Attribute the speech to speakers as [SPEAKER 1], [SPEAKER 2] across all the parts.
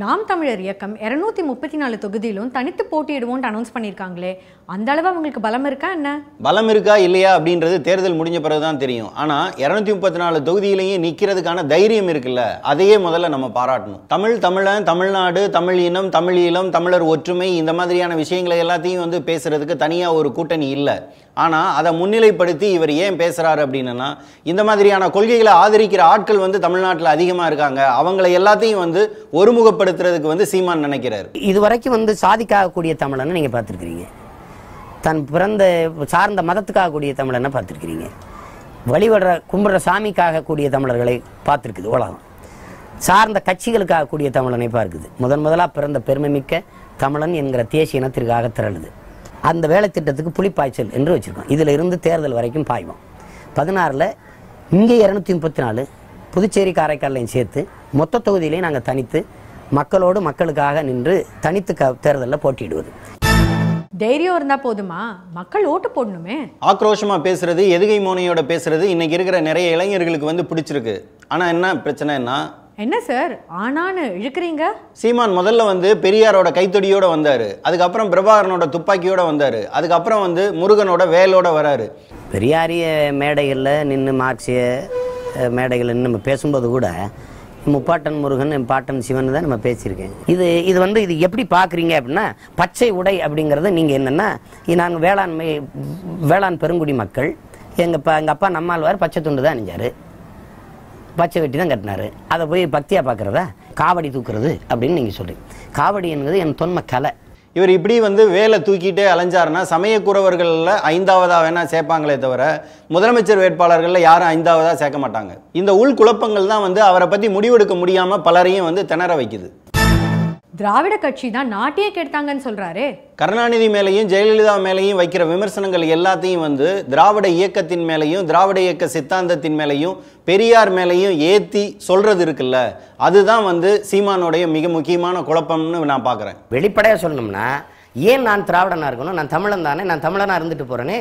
[SPEAKER 1] நாம் தமிழர் இயக்கம் 234 தொகுதியிலும் தனித்து போட்டியிடுவோம்னு அனௌன்ஸ் பண்ணியிருக்காங்களே, அந்த அளவு அவங்களுக்கு பலம் இருக்கா என்ன?
[SPEAKER 2] பலம் இருக்கா இல்லையா அப்படின்றது தேர்தல் முடிஞ்ச பிறகுதான் தெரியும். ஆனா 234 தொகுதியிலையும் நிக்கிறதுக்கான தைரியம் இருக்குல்ல, அதையே முதல்ல நம்ம பாராட்டணும். தமிழன், தமிழ்நாடு, தமிழ் இனம், தமிழ் ஈழம், தமிழர் ஒற்றுமை, இந்த மாதிரியான விஷயங்களை எல்லாத்தையும் பேசுறதுக்கு தனியா ஒரு கூட்டணி இல்லை. ஆனா அதை முன்னிலைப்படுத்தி இவர் ஏன் பேசுறாரு அப்படின்னா, இந்த மாதிரியான கொள்கைகளை ஆதரிக்கிற ஆட்கள் தமிழ்நாட்டில் அதிகமா இருக்காங்க, அவங்களை எல்லாத்தையும் ஒருமுகப்படுத்துறதுக்கு சீமான் நினைக்கிறாரு.
[SPEAKER 3] இதுவரைக்கும் சாதிக்காகக்கூடிய தமிழனை நீங்க பார்த்துருக்கிறீங்க, தன் பிறந்த சார்ந்த மதத்துக்காக கூடிய தமிழனை பார்த்துருக்கிறீங்க, வழிபடுற கும்பிடுற சாமிக்காக கூடிய தமிழர்களை பார்த்துருக்குது உலகம், சார்ந்த கட்சிகளுக்காக கூடிய தமிழனை பார்க்குது. முதலாக பிறந்த பெருமை மிக்க தமிழன் என்கிற தேசிய இனத்திற்காக திரளுது. அந்த வேலை திட்டத்துக்கு புலிப்பாய்ச்சல் என்று வச்சிருக்கோம். இதுல இருந்து தேர்தல் வரைக்கும் பாய்வோம். 16ல் இங்கே 234, புதுச்சேரி காரைக்காலையும் சேர்த்து மொத்த தொகுதியிலையும் நாங்கள் தனித்து மக்களோடு மக்களுக்காக நின்று தனித்து தேர்தலில் போட்டியிடுவது.
[SPEAKER 1] தைரியம் இருந்தா போதுமா? மக்கள் ஓட்டு போடணுமே.
[SPEAKER 2] ஆக்ரோஷமா பேசுறது, எதுகை மோனையோட பேசுறது இன்னைக்கு இருக்கிற நிறைய இளைஞர்களுக்கு பிடிச்சிருக்கு. ஆனா என்ன பிரச்சனைன்னா,
[SPEAKER 1] என்ன சார் ஆனான்னு இழுக்கிறீங்க?
[SPEAKER 2] சீமான் முதல்ல பெரியாரோட கைத்தொடியோட வந்தாரு, அதுக்கப்புறம் பிரபாகரனோட துப்பாக்கியோட வந்தாரு, அதுக்கப்புறம் முருகனோட வேலோட வராரு.
[SPEAKER 3] பெரியாரிய மேடைகளில் நின்று மார்க்சிய மேடைகளில் நின்று நம்ம பேசும்போது கூட முப்பாட்டன் முருகன் பாட்டன் சிவன் தான் நம்ம பேசியிருக்கேன். இது இது எப்படி பார்க்குறீங்க அப்படின்னா, பச்சை உடை அப்படிங்கிறது நீங்கள் என்னென்னா, நாங்கள் வேளாண் பெருங்குடி மக்கள், எங்கள் அப்பா நம்மாழ்வார் பச்சை துண்டு தான் அணிஞ்சார், பச்சை வெட்டி தான் கட்டினாரு, அதை போய் பக்தியாக பார்க்குறதா காவடி தூக்குறது அப்படின்னு நீங்கள் சொல்கிறீங்க. காவடி என்பது என் தொன்ம கலை.
[SPEAKER 2] இவர் இப்படி வேலை தூக்கிட்டே அலைஞ்சாருன்னா சமயக்குறவர்களில் 5ஆவதாக வேணா சேர்ப்பாங்களே தவிர முதலமைச்சர் வேட்பாளர்களில் யாரும் 5ஆவதாக சேர்க்க மாட்டாங்க. இந்த உள்குழப்பங்கள் தான் அவரை பற்றி முடிவெடுக்க முடியாமல் பலரையும் திணற வைக்குது.
[SPEAKER 1] திராவிட கட்சி தான் நாட்டையே கெடுத்தாங்கன்னு சொல்றாரு.
[SPEAKER 2] கருணாநிதி மேலையும் ஜெயலலிதா மேலையும் வைக்கிற விமர்சனங்கள் எல்லாத்தையும் திராவிட இயக்கத்தின் மேலையும் திராவிட இயக்க சித்தாந்தத்தின் மேலையும் பெரியார் மேலையும் ஏற்றி சொல்றது இருக்குல்ல, அதுதான் சீமானுடைய மிக முக்கியமான குழப்பம்னு நான் பார்க்குறேன்.
[SPEAKER 3] வெளிப்படையாக சொல்லணும்னா, ஏன் நான் திராவிடனா இருக்கணும்? நான் தமிழன் தானே, நான் தமிழனா இருந்துட்டு போறேனே.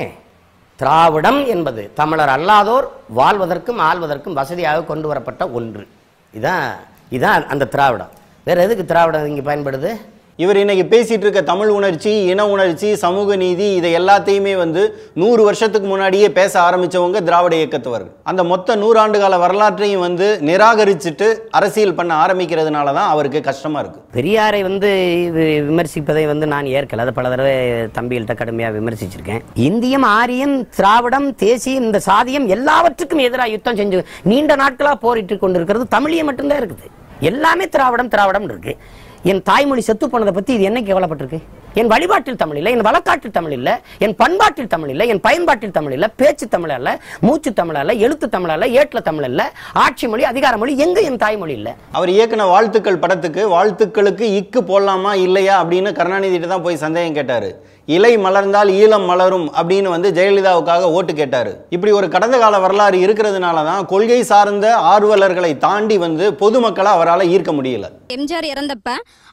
[SPEAKER 3] திராவிடம் என்பது தமிழர் அல்லாதோர் வாழ்வதற்கும் ஆள்வதற்கும் வசதியாக கொண்டு வரப்பட்ட ஒன்று. இதான் அந்த திராவிடம். வேற எதுக்கு திராவிடம் இங்கே பயன்படுது?
[SPEAKER 2] இவர் இன்னைக்கு பேசிட்டு இருக்க தமிழ் உணர்ச்சி, இன உணர்ச்சி, சமூக நீதி, இதை எல்லாத்தையுமே 100 வருஷத்துக்கு முன்னாடியே பேச ஆரம்பிச்சவங்க திராவிட இயக்கத்தவர்கள். அந்த மொத்த 100 ஆண்டு கால வரலாற்றையும் நிராகரிச்சுட்டு அரசியல் பண்ண ஆரம்பிக்கிறதுனால தான் அவருக்கு கஷ்டமா இருக்கு.
[SPEAKER 3] பெரியாரை விமர்சிப்பதை நான் ஏற்கல, அதை பல தடவை தம்பிகள்கிட்ட கடுமையாக விமர்சிச்சிருக்கேன். இந்தியம், ஆரியம், திராவிடம், தேசியம், இந்த சாதியம் எல்லாவற்றுக்கும் எதிராக யுத்தம் செஞ்சு நீண்ட நாட்களாக போரிட்டு கொண்டிருக்கிறது தமிழியம் மட்டும்தான் இருக்குது. எல்லாமே திராவிடம் இருக்கு. என் தாய்மொழி செத்து போனதை பத்தி இது என்ன கேவலப்பட்டிருக்கு? என் வழிபாட்டில் தமிழ் இல்லை, என் வழக்காட்டில் தமிழ் இல்லை, என் பண்பாட்டில் தமிழ் இல்லை, என் பயன்பாட்டில் தமிழ் இல்லை, பேச்சு தமிழ் அல்ல, மூச்சு தமிழ் அல்ல, எழுத்து தமிழ் அல்ல, ஏட்ல தமிழ் இல்ல, ஆட்சி மொழி, அதிகார மொழி, எங்க என் தாய்மொழி இல்ல? அவர்
[SPEAKER 2] இயக்குன வாழ்த்துக்கள் படத்துக்கு வாழ்த்துக்களுக்கு இக்கு போடலாமா இல்லையா அப்படின்னு கருணாநிதி தான் போய் சந்தேகம் கேட்டாரு. இலை மலர்ந்தால் ஈழம் மலரும் அப்படின்னு ஜெயலலிதாவுக்காக ஓட்டு கேட்டாரு. இப்படி ஒரு கடந்த கால வரலாறு இருக்கிறதுனால தான் கொள்கை சார்ந்த ஆர்வலர்களை தாண்டி பொதுமக்களை அவரால் ஈர்க்க முடியல.
[SPEAKER 4] எம்ஜிஆர் இறந்தப்ப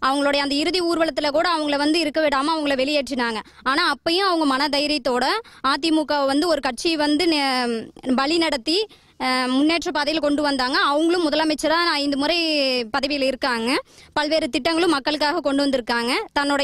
[SPEAKER 4] அவங்களுடைய அந்த இறுதி ஊர்வலத்துல கூட அவங்கள இருக்க விடாம அவங்கள வெளியேற்றினாங்க. ஆனா அப்பயும் அவங்க மன தைரியத்தோட அதிமுக ஒரு கட்சி பலி நடத்தி முன்னேற்ற பாதையில் கொண்டு வந்தாங்க. அவங்களும் முதலமைச்சரா 5 முறை பதவியில் இருக்காங்க. பல்வேறு திட்டங்களும் மக்களுக்காக கொண்டு வந்திருக்காங்க. தன்னோட